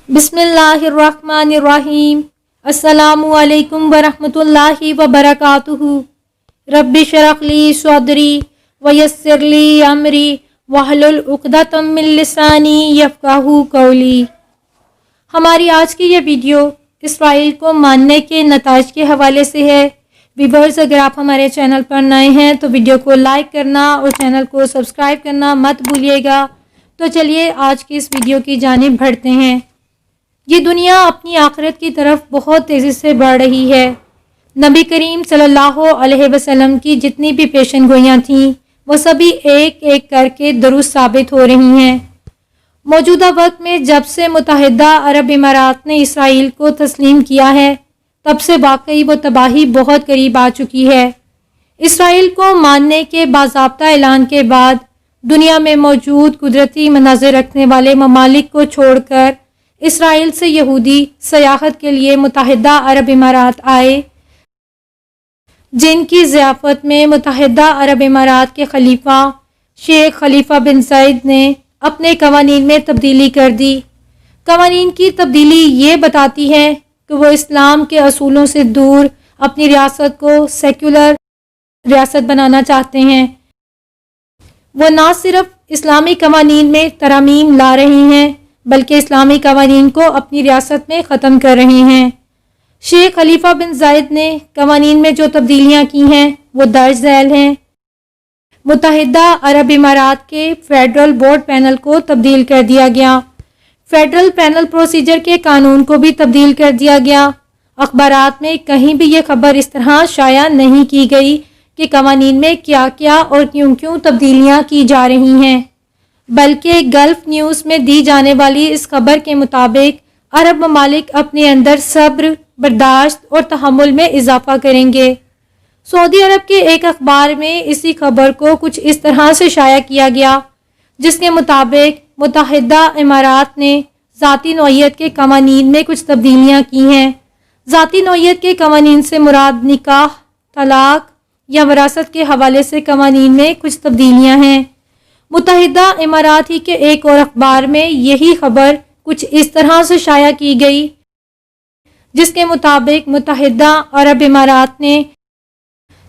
बिस्मिल्लाहिर्रहमानिर्रहीम। अस्सलामु अलैकुम वरहमतुल्लाहि वबरकातुहू। रब्बि शरह ली सदरी वयस्सिर ली अमरी वहलुल उक़दतम मिन लिसानी यफ़क़हू क़ौली। हमारी आज की ये वीडियो इसराइल को मानने के नताइज के हवाले से है। व्यूअर्स, अगर आप हमारे चैनल पर नए हैं तो वीडियो को लाइक करना और चैनल को सब्सक्राइब करना मत भूलिएगा। तो चलिए आज की इस वीडियो की जानिब बढ़ते हैं। ये दुनिया अपनी आखिरत की तरफ बहुत तेज़ी से बढ़ रही है। नबी करीम सल्लल्लाहु अलैहि वसल्लम की जितनी भी पेशन गोइयाँ थीं वो सभी एक एक करके दुरुस्त साबित हो रही हैं। मौजूदा वक्त में जब से मुत्तहिदा अरब इमारात ने इसराइल को तस्लीम किया है तब से वाकई वो तबाही बहुत करीब आ चुकी है। इसराइल को मानने के बाज़ाब्ता ऐलान के बाद दुनिया में मौजूद कुदरती मनाज़िर रखने वाले ममालिक को छोड़कर इसराइल से यहूदी सयाहत के लिए मुत्तहिदा अरब इमारात आए, जिनकी ज़ियाफ़त में मुत्तहिदा अरब इमारात के खलीफा शेख खलीफा बिन सईद ने अपने कवानीन में तब्दीली कर दी। कवानीन की तब्दीली ये बताती है कि वो इस्लाम के असूलों से दूर अपनी रियासत को सेक्युलर रियासत बनाना चाहते हैं। वो ना सिर्फ इस्लामी कवानीन में तरामीम ला रही हैं बल्कि इस्लामी कवानीन को अपनी रियासत में ख़त्म कर रहे हैं। शेख खलीफा बिन ज़ायद ने कवानीन में जो तब्दीलियाँ की हैं वो दर्ज झैल हैं। मुत्तहिदा अरब इमारात के फेडरल बोर्ड पैनल को तब्दील कर दिया गया। फेडरल पैनल प्रोसीजर के कानून को भी तब्दील कर दिया गया। अखबारात में कहीं भी ये खबर इस तरह शाया नहीं की गई कि कवानीन में क्या क्या और क्यों क्यों तब्दीलियाँ की जा रही हैं, बल्कि गल्फ न्यूज़ में दी जाने वाली इस खबर के मुताबिक अरब ममालिक अपने अंदर सब्र, बर्दाश्त और तहम्मुल में इजाफा करेंगे। सऊदी अरब के एक अखबार में इसी खबर को कुछ इस तरह से शाया किया गया, जिसके मुताबिक मुत्तहिदा इमारात ने ज़ाती नौइयत के कवानीन में कुछ तब्दीलियाँ की हैं। ज़ाती नौइयत के कवानीन से मुराद निकाह, तलाक या विरासत के हवाले से कवानीन में कुछ तब्दीलियाँ हैं। मुत्तहिदा इमारात ही के एक और अखबार में यही खबर कुछ इस तरह से शाया की गई, जिसके मुताबिक मुत्तहिदा अरब इमारात ने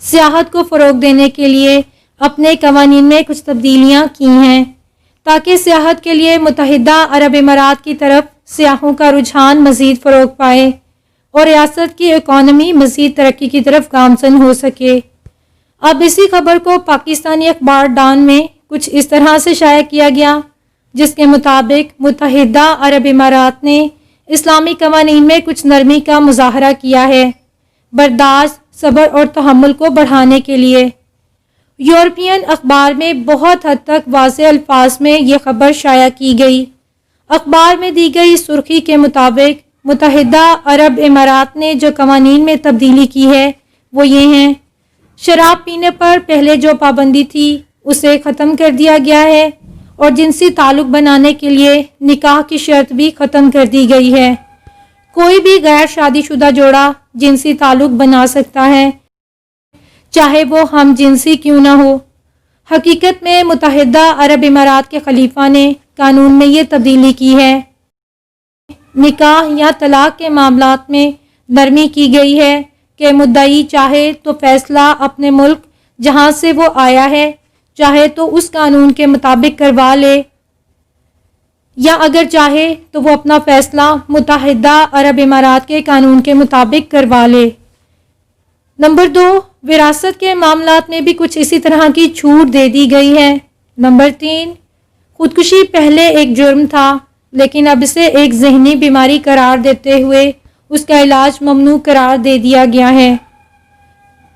सियाहत को फ़रोग देने के लिए अपने कवानीन में कुछ तब्दीलियाँ की हैं ताकि सियाहत के लिए मुत्तहिदा अरब इमारात की तरफ सियाहों का रुझान मज़ीद फ़रोग पाए और रियासत की इकॉनमी मज़ीद तरक्की की तरफ गामज़न हो सके। अब इसी खबर को पाकिस्तानी अखबार डॉन में कुछ इस तरह से शाया किया गया, जिसके मुताबिक मुत्तहिदा अरब इमारात ने इस्लामी कवानीन में कुछ नरमी का मुजाहरा किया है, बर्दाश्त, सब्र और तहम्मुल को बढ़ाने के लिए। यूरोपियन अखबार में बहुत हद तक वाज़ेह अल्फाज में यह खबर शाया की गई। अखबार में दी गई सुर्खी के मुताबिक मुत्तहिदा अरब इमारात ने जो कवानीन में तब्दीली की है वो ये हैं। शराब पीने पर पहले जो पाबंदी थी उसे ख़त्म कर दिया गया है और जिनसी ताल्लुक़ बनाने के लिए निकाह की शर्त भी ख़त्म कर दी गई है। कोई भी गैर शादीशुदा जोड़ा जिनसी ताल्लुक़ बना सकता है, चाहे वो हम जिनसी क्यों ना हो। हकीकत में मुत्तहिदा अरब इमारात के खलीफा ने कानून में ये तब्दीली की है। निकाह या तलाक के मामलात में नरमी की गई है कि मुद्दई चाहे तो फैसला अपने मुल्क जहाँ से वो आया है चाहे तो उस कानून के मुताबिक करवा ले, या अगर चाहे तो वो अपना फ़ैसला मुत्तहिदा अरब इमारात के कानून के मुताबिक करवा ले। नंबर 2, विरासत के मामलात में भी कुछ इसी तरह की छूट दे दी गई है। नंबर 3, खुदकुशी पहले एक जुर्म था लेकिन अब इसे एक ज़हनी बीमारी करार देते हुए उसका इलाज ममनू करार दे दिया गया है।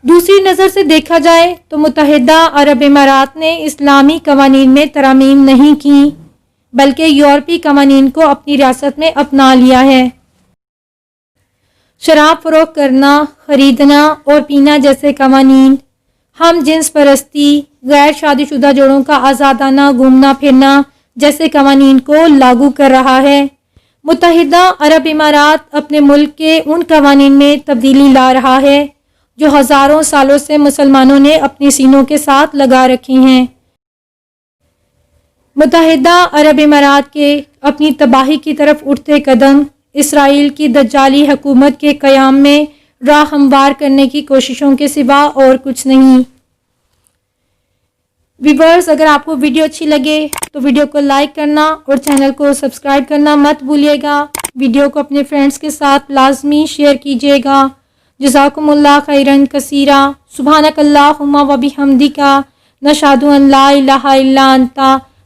दूसरी नज़र से देखा जाए तो मुत्तहिदा अरब इमारात ने इस्लामी कवानीन में तरामीम नहीं की बल्कि यूरोपी कवानीन को अपनी रियासत में अपना लिया है। शराब फ़रोख्त करना, ख़रीदना और पीना जैसे कवानीन, हम जिन्स परस्ती, गैर शादीशुदा जोड़ों का आज़ादाना घूमना फिरना जैसे कवानीन को लागू कर रहा है। मुत्तहिदा अरब इमारात अपने मुल्क के उन कवानीन में तब्दीली ला रहा है जो हज़ारों सालों से मुसलमानों ने अपनी सीनों के साथ लगा रखी हैं। मुत्तहिदा अरब इमारात के اپنی تباہی کی طرف اٹھتے قدم اسرائیل کی دجالی حکومت کے قیام میں راہ ہموار کرنے کی کوششوں کے سوا اور کچھ نہیں۔ ویورز، اگر آپ کو ویڈیو اچھی لگے تو ویڈیو کو لائک کرنا اور چینل کو سبسکرائب کرنا مت بھولیے گا۔ ویڈیو کو اپنے فرینڈز کے ساتھ لازمی شیئر کیجیے گا۔ جزاکم اللہ خیرن کثیرا۔ سبحانک اللہم و بحمدک، نشہد ان لا الہ الا انت،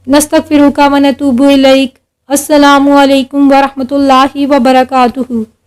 نستغفرک و نتوب الیک۔ السلام علیکم ورحمۃ اللہ وبرکاتہ۔